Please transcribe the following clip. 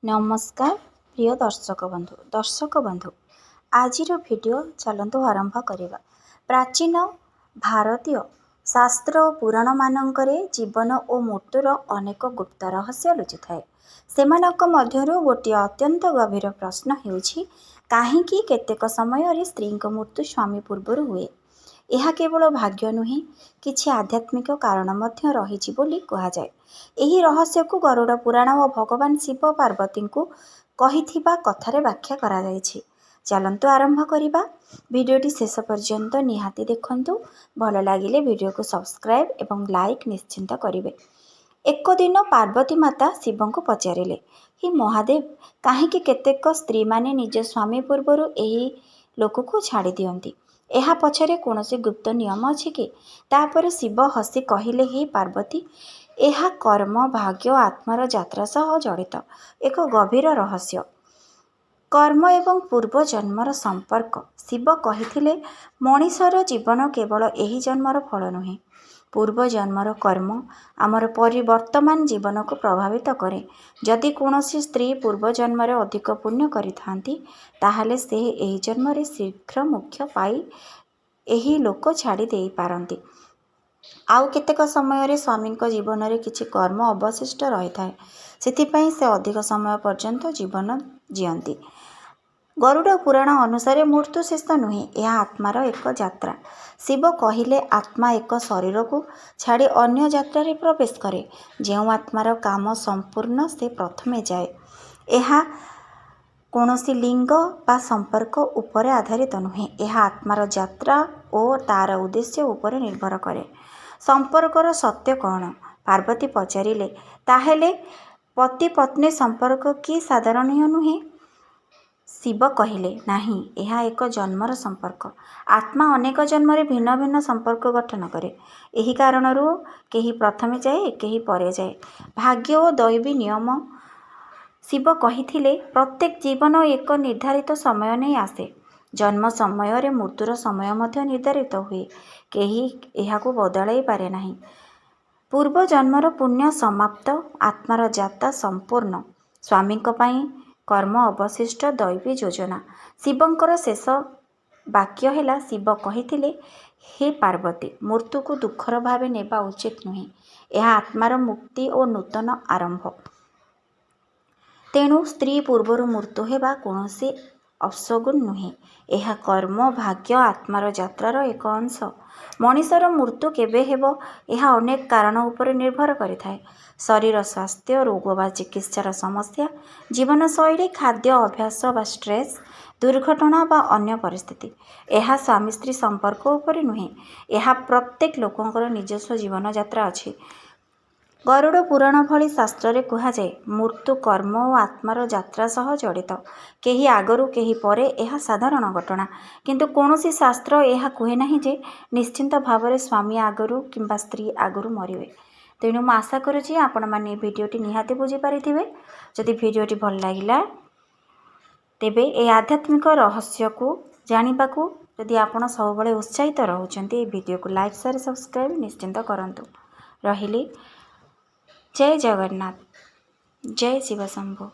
नमस्कार प्रिय दर्शक बंधु आज भिडियो चलतु आरंभ करवा। प्राचीन भारतीय शास्त्र और पुराण मानकरे जीवन और मृत्युर अनेक गुप्त रहस्य लुचि थाए। सेमानक मध्यरु गोटे अत्यंत गभीर प्रश्न हेउछि काहेकि केतेक समय स्त्री मृत्यु स्वामी पूर्वर हुए। यह केवल भाग्य नुहे किछि आध्यात्मिक कारण मध्य रहिछि बोली कुहाजाए। एही रहस्य को गरुड़ पुराण और भगवान शिव पार्वती को कहिथिबा कथारे व्याख्या करा जायछि। चलंतु आरंभ करिबा। वीडियोटी शेष पर्यंत निहाती देखंतु। भल लागिले वीडियो को सब्सक्राइब एवं लाइक निश्चिंत करिवे। एक दिन पार्वती माता शिव को पचारिले, हे महादेव, काहेकि केतेक स्त्री माने निज स्वामी पूर्वर एही लोक को छाड़ी दियंती। एहा पछरे कोनोसी गुप्त नियम अछि कि? तापर शिव हसी कहिले, हे पार्वती, एहा कर्म भाग्य आत्मार यात्रा सह जड़ित एक गभीर रहस्य। कर्म एवं पूर्व जन्मर संपर्क। शिव कहिथिले, मनीषर जीवन केवल एही जन्मर फल नुहे, पूर्व जन्मर कर्म आमर परिवर्तमान जीवन को प्रभावित करे। जदि कोनोसी स्त्री पूर्व जन्मरे अधिक पुण्य करिथांती ताहाले से एही जन्मरे शीघ्र मोक्ष पाई एही लोक छाड़ी देई पारंती। आउ केतेक समय स्वामी जीवन में किछि कर्म अवशिष्ट रही थाए, सेथिपई से अधिक समय पर्यंत जीवन जीवंती। गरुड़ पुराण अनुसार मृत्यु शेष नुहे, यह आत्मार एक यात्रा। शिव कहिले, आत्मा एक शरीर को छाड़ी अन्य यात्रा रे प्रवेश करे। जो आत्मार काम संपूर्ण से प्रथमे जाए। यह कौनसी लिंग बा संपर्क उपर आधारित नुहे, यह आत्मार यात्रा और तार उद्देश्य उपर निर्भर करे। संपर्कर सत्य कौन? पार्वती पचारिले, ताहेले पति पत्नी संपर्क कि साधारण नुहे? शिव कहिले, नहीं, यह एक जन्मर संपर्क। आत्मा अनेक जन्म भिन्न भिन्न संपर्क गठन करे। यही कारणरू केही प्रथमे जाए, केही परे जाए। भाग्य और दैवी नियम। शिव कहिथिले, प्रत्येक जीवन एक निर्धारित समय नहीं आसे। जन्म समय रे मृत्युर समय मध्य निर्धारित हुए, केही एहाकू बदलाई पारे नहीं। पूर्व जन्मर पुण्य समाप्त, आत्मार यात्रा संपूर्ण। स्वामी पई कर्म अवशिष्ट, दैवी योजना। शिवंकर शेष वाक्य हेला, शिव कहिथिले, हे पार्वती, मृत्यु को दुखर भावे नेबा उचित नुहे, यह आत्मार मुक्ति और नूतन आरंभ। तेणु स्त्री पूर्वर मृत्यु हेबा कौनसी अवसगुण नुहे, यह कर्म भाग्य आत्मार यात्रार एक अंश। मनीषर मृत्यु केबे हेबो यह अनेक कारण उपर निर्भर करिथाए। शरीर स्वास्थ्य, रोग बा चिकित्सार समस्या, जीवनशैली, खाद्य अभ्यास बा स्ट्रेस, दुर्घटना बा अन्य परिस्थिति। यह स्वामी स्त्री संपर्क उपर नुहे, यह प्रत्येक लोकंकर निजस्व जीवन यात्रा अछि। गरुड़ पुराण भली शास्त्र रे कुहा जाए, मृत्यु कर्म और आत्मार यात्रा सह जड़ित। केही आगरू केही परे, यह साधारण घटना। किंतु कोनोसी शास्त्र यह कहे नहीं जे निश्चिंत भाव स्वामी आगरू किंबा स्त्री आगरू मरिवे। तेणु मैं आशा करुँची आपण माने भिडियोटी निहाती बुझी पारिथिबे। जदि भिडियोटी भल लागिला तेबे ए आध्यात्मिक रहस्य को जानिबाकू जदि आपण सबबळे उत्साहित रहउचंती, ए भिडियो को लाइक शेयर सब्सक्राइब निश्चिंत करंतु। रहिले जय जगन्नाथ, जय शिव शंभो।